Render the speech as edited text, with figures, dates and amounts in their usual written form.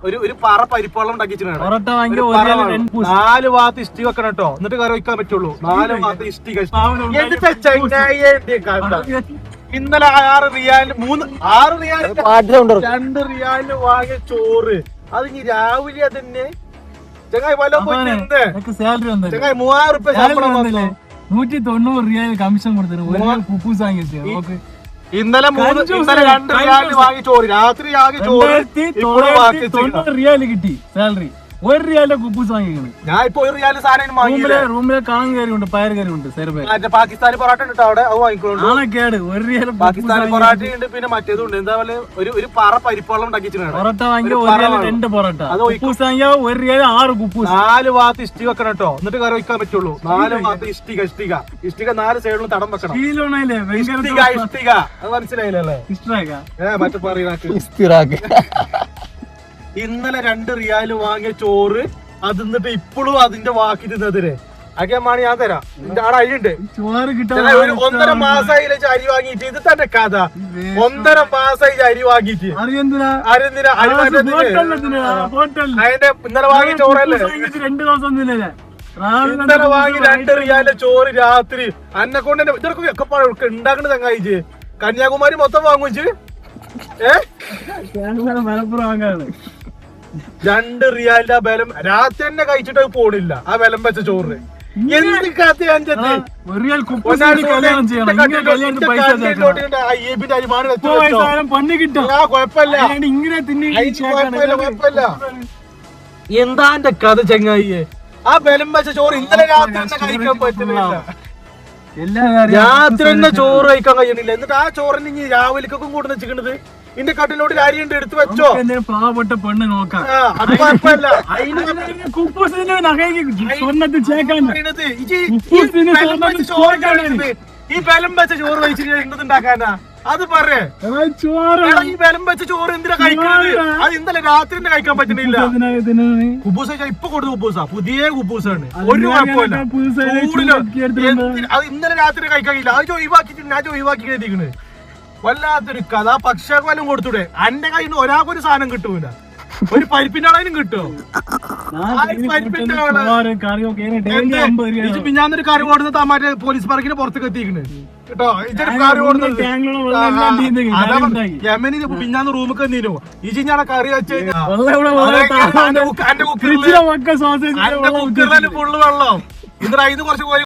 ഒരു പറ പരിപ്പുവെള്ളം ഉണ്ടാക്കി 4 ഭാഗത്ത് ഇഷ്ടി വെക്കണം കേട്ടോ, എന്നിട്ട് കറി വയ്ക്കാൻ പറ്റുള്ളൂ. 4 ഭാഗത്ത് ഇഷ്ടി ഇന്നലെ 6 റിയാലിന് 2 റിയാലിന് വാങ്ങിയ ചോറ് അത് ഇനി രാവിലെ തന്നെ ചങ്ങായി വല്ല ചങ്ങായി 3000 റുപ്യ ശമ്പളം 190 റിയാൽ കമ്മീഷൻ കൊടുത്തിട്ട് ഇന്നലെ 2 റിയാലിന് വാങ്ങിയ ചോറ് രാത്രി ആകെ ചോറ് 90 റിയാൽ കിട്ടി സാലറി. 1 റിയാലിന്റെ കുപ്പൂസ് വാങ്ങിക്കണം. ഞാൻ ഇപ്പൊ 1 റിയാലിന് സാധനം റൂമിലെ കാണാൻ കയറി ഉണ്ട്, പയർ കയറി ഉണ്ട്. പാകിസ്ഥാനി പൊറാട്ട ഉണ്ട് അവിടെ, അത് വാങ്ങിക്കോളൂ. 1 റിയാൽ പാകിസ്ഥാനി പൊറാട്ട ഉണ്ട്, പിന്നെ മറ്റേതുണ്ട്. എന്താ പറയുക, ഒരു പറ പരിപ്പുവെള്ളം ഉണ്ടാക്കി പൊറോട്ട വാങ്ങിയ 1 റിയാൽ 2 പൊറോട്ട. കുപ്പൂസ് വാങ്ങിയ 1 റിയാൽ 6 കുപ്പൂസ്. 4 ഭാഗത്ത് ഇഷ്ടി വെക്കണം കേട്ടോ, എന്നിട്ട് കറി വയ്ക്കാൻ പറ്റുള്ളൂ. 4 ഭാഗത്ത് ഇഷ്ടിക 4 സൈഡിലും തടം വെക്കണം. ഇഷ്ടിക അത് മനസ്സിലായില്ലേ? മറ്റു പറയുന്ന ഇന്നലെ 2 റിയാല് വാങ്ങിയ ചോറ് അത് എന്നിട്ട് ഇപ്പോഴും അതിന്റെ ബാക്കി തിന്നതിരെ അതൊക്കെ മാണി ഞാൻ തരാം. എന്റെ ആടെ അരിയുണ്ട്, ചോറ് കിട്ടാൻ 1.5 മാസമായില്ലേ അരി വാങ്ങിയിട്ട്. ഇത് തന്നെ കഥ, 1.5 മാസമായി അരി വാങ്ങിയിട്ട്. അതിന്റെ ഇന്നലെ വാങ്ങിയ ചോറല്ലേ, 2 ദിവസം ഇന്നലെ വാങ്ങി 2 റിയാലിന്റെ ചോറ് രാത്രി അന്നെ കൊണ്ട് തന്നെ ഇതൊക്കെ ഒക്കെ ഉണ്ടാക്കണ ചങ്ങായിച്ച്. കന്യാകുമാരി മൊത്തം വാങ്ങിച്ച് മലപ്പുറം വാങ്ങാണ്. 2 റിയാലിന്റെ ബലം രാത്രി തന്നെ കഴിച്ചിട്ട് പോണില്ല. ആ ബലം വെച്ച ചോറ് എന്ത് കഥയാണ്? എന്താ എന്റെ കഥ ചങ്ങായിയെ? ആ ബലം വെച്ച ചോറ് ഇന്നലെ രാത്രി തന്നെ കഴിക്കാൻ പറ്റുന്നില്ല. രാത്രി തന്നെ ചോറ് കഴിക്കാൻ കഴിയണില്ല. എന്നിട്ട് ആ ചോറിന് ഇനി രാവിലേക്കൊക്കെ കൂടെ വെച്ചിരിക്കണത് ഇന്റെ കട്ടിലോട്ട് അരിയുണ്ട്, എടുത്ത് വെച്ചോ. പാവപ്പെട്ട പെണ്ണ് നോക്കാം, അത് കുഴപ്പമില്ല. ഈ ബലം വെച്ച ചോറ് കഴിച്ചിട്ട് എന്തുണ്ടാക്കാനാ? അത് പറയേ. ഈ ബലം വെച്ച ചോറ് എന്തിനാ കഴിക്കുന്നത്? അത് ഇന്നലെ രാത്രി തന്നെ കഴിക്കാൻ പറ്റുന്നില്ല. കുബൂസ ഇപ്പൊ കൊടുത്ത കുബൂസ, പുതിയ കുബൂസാണ്, ഒരു കുഴപ്പമില്ല. അത് ഇന്നലെ രാത്രി കഴിക്കാൻ കഴിയില്ല. അത് ഒഴിവാക്കിട്ട് ഞാൻ ഒഴിവാക്കി കരുതിക്കണ്. വല്ലാത്തൊരു കഥ. പക്ഷികളും കൊടുത്തൂടെ? എന്റെ കയ്യിൽ നിന്ന് ഒരാൾക്കൊരു സാധനം കിട്ടൂല. ഒരു പരിപ്പിന്റെ ആളായാലും കിട്ടുമോ? ഞാനൊരു കറി കൊടുത്ത മറ്റേ പോലീസ് പാർക്കിന് പുറത്തേക്ക് എത്തിക്കണ് കേട്ടോ. ഇതൊരു കറി കൊടുത്തത് യമനിന് പിന്നാന്ന് റൂമിൽ എന്തീനോ ഇജി ഞാൻ കറി വെച്ച് ഫുള്ള് വെള്ളം. ഇതിന് കുറച്ച്